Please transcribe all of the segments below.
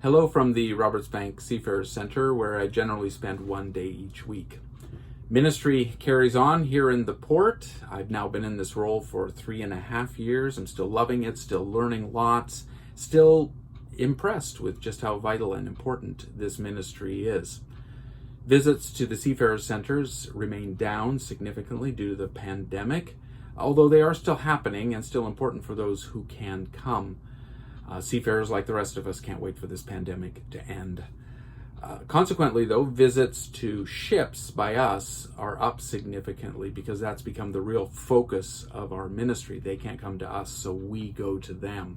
Hello from the Roberts Bank Seafarers Center, where I generally spend one day each week. Ministry carries on here in the port. I've now been in this role for 3.5 years. I'm still loving it, still learning lots, still impressed with just how vital and important this ministry is. Visits to the Seafarers Centers remain down significantly due to the pandemic, although they are still happening and still important for those who can come. Seafarers, like the rest of us, can't wait for this pandemic to end. Consequently, though, visits to ships by us are up significantly because that's become the real focus of our ministry. They can't come to us, so we go to them.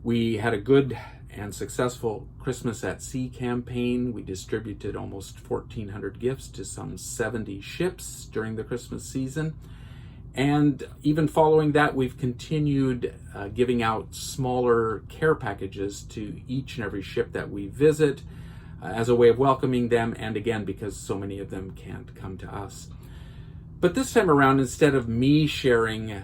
We had a good and successful Christmas at Sea campaign. We distributed almost 1,400 gifts to some 70 ships during the Christmas season. And even following that, we've continued giving out smaller care packages to each and every ship that we visit as a way of welcoming them, and again, because so many of them can't come to us. But this time around, instead of me sharing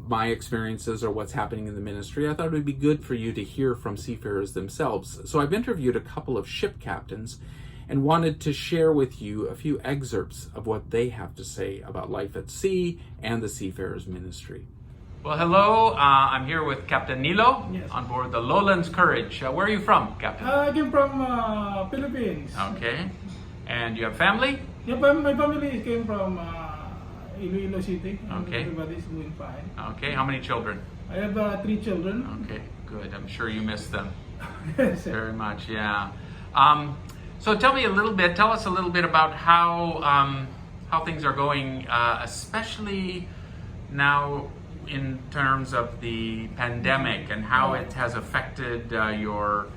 my experiences or what's happening in the ministry, I thought it would be good for you to hear from seafarers themselves. So I've interviewed a couple of ship captains and wanted to share with you a few excerpts of what they have to say about life at sea and the Seafarers ministry. Well, hello. I'm here with Captain Nilo. Yes. On board the Lowlands Courage. Where are you from, Captain? I came from Philippines. Okay. And you have family? Yeah, my family came from Iloilo City. And Okay. everybody's doing fine. Okay. How many children? I have 3 children. Okay, good. I'm sure you miss them Yes. very much. Yeah. So tell us a little bit about how things are going, especially now in terms of the pandemic and how it has affected the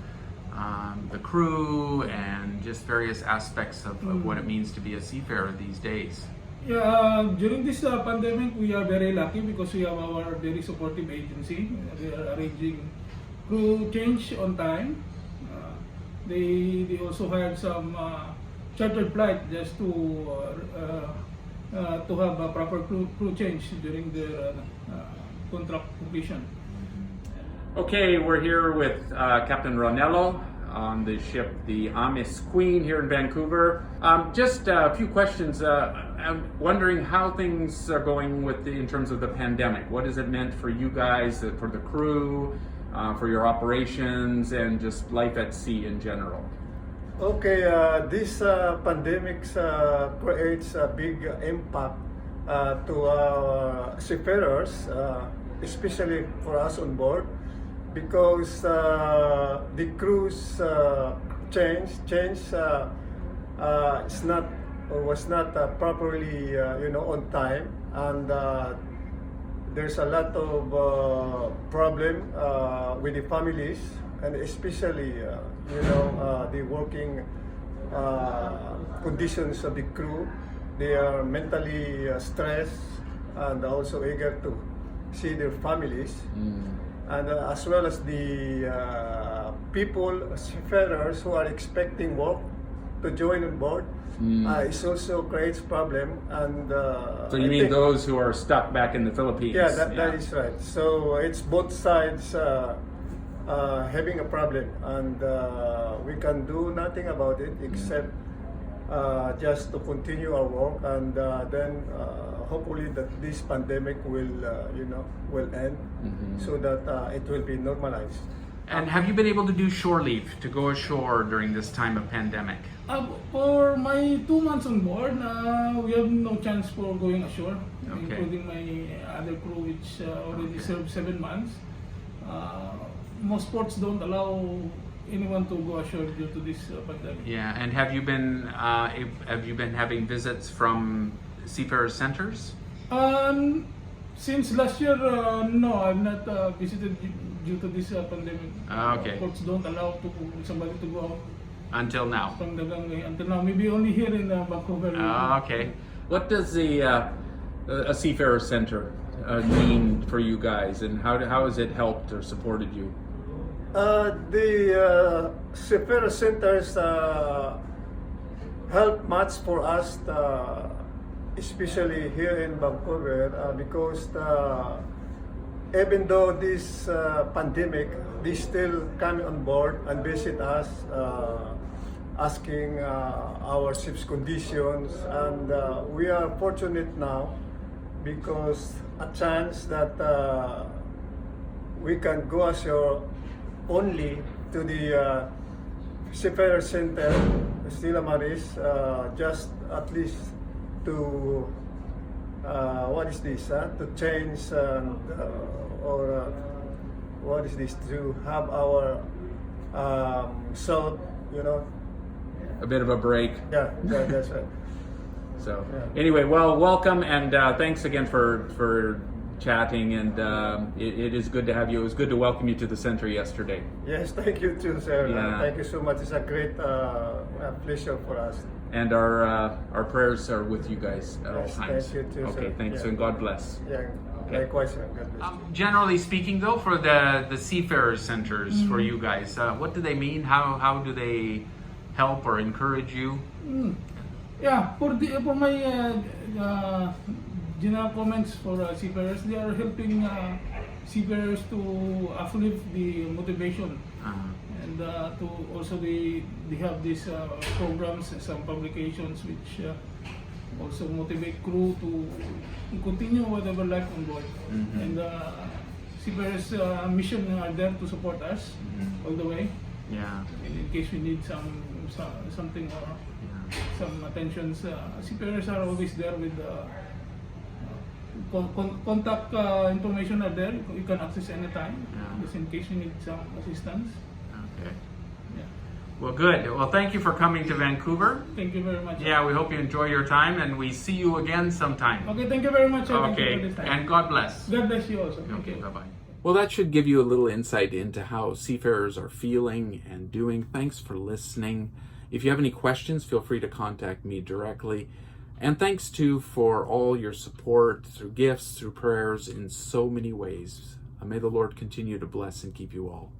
crew and just various aspects of what it means to be a seafarer these days. Yeah, during this pandemic, we are very lucky because we have our very supportive agency. They are arranging crew change on time. They also hired some chartered flight just to have a proper crew change during their contract completion. Okay, we're here with Captain Ronello on the ship the Amis Queen here in Vancouver. Just a few questions. I'm wondering how things are going in terms of the pandemic. What has it meant for you guys, for the crew, for your operations, and just life at sea in general? Okay, this pandemic creates a big impact to our seafarers, especially for us on board, because the cruise was not properly on time, and there's a lot of problem with the families, and especially the working conditions of the crew. They are mentally stressed and also eager to see their families, and as well as the seafarers who are expecting work to join on board. It also creates problem, and So you mean those who are stuck back in the Philippines? yeah, that is right. So it's both sides having a problem, and we can do nothing about it except just to continue our work, and then hopefully that this pandemic will end, so that it will be normalized. And have you been able to do shore leave, to go ashore during this time of pandemic? For my 2 months on board, we have no chance for going ashore, Okay. including my other crew, which already served 7 months. Most ports don't allow anyone to go ashore due to this pandemic. Yeah, and have you been having visits from Seafarers Centers? Since last year, no, I've not visited due to this pandemic. Okay. Ports don't allow somebody to go out Until now. from Dagang until now. Maybe only here in Vancouver. Okay. What does a Seafarer Center mean for you guys, and how has it helped or supported you? The Seafarer Centers help much for us, especially here in Vancouver, because even though this pandemic they still come on board and visit us, asking our ship's conditions, and we are fortunate now because a chance that we can go ashore only to the Seafarers Center, Stella Maris, just at least to what is this? To change or what is this? To have our self, you know. A bit of a break. Yeah, that's right. So Yeah. anyway, well, welcome and thanks again for chatting, and it is good to have you. It was good to welcome you to the center yesterday. Yes, thank you too, sir. Yeah. Thank you so much. It's a great pleasure for us. And our prayers are with you guys at all Yes, times. thank you too, Okay, sir. thanks, Yeah. and God bless. Yeah, Okay. likewise, sir. God bless. Generally speaking, though, for the Seafarers centers for you guys, what do they mean? How do they help or encourage you? Yeah, for my general comments for seafarers, they are helping seafarers to uplift the motivation, and to also they have these programs, some publications which also motivate crew to continue whatever life on board. And seafarers mission are there to support us all the way. Yeah. In case we need something or some attentions, seafarers are always there with contact information are there. You can access anytime, just in case you need some assistance. Okay. Yeah. Well, good. Well, thank you for coming to Vancouver. Thank you very much. Yeah, we hope you enjoy your time, and we see you again sometime. Okay, thank you very much. Thank you for Okay, this time. and God bless. God bless you also. Thank Okay, you. bye-bye. Well, that should give you a little insight into how seafarers are feeling and doing. Thanks for listening. If you have any questions, feel free to contact me directly. And thanks too for all your support through gifts, through prayers, in so many ways. May the Lord continue to bless and keep you all.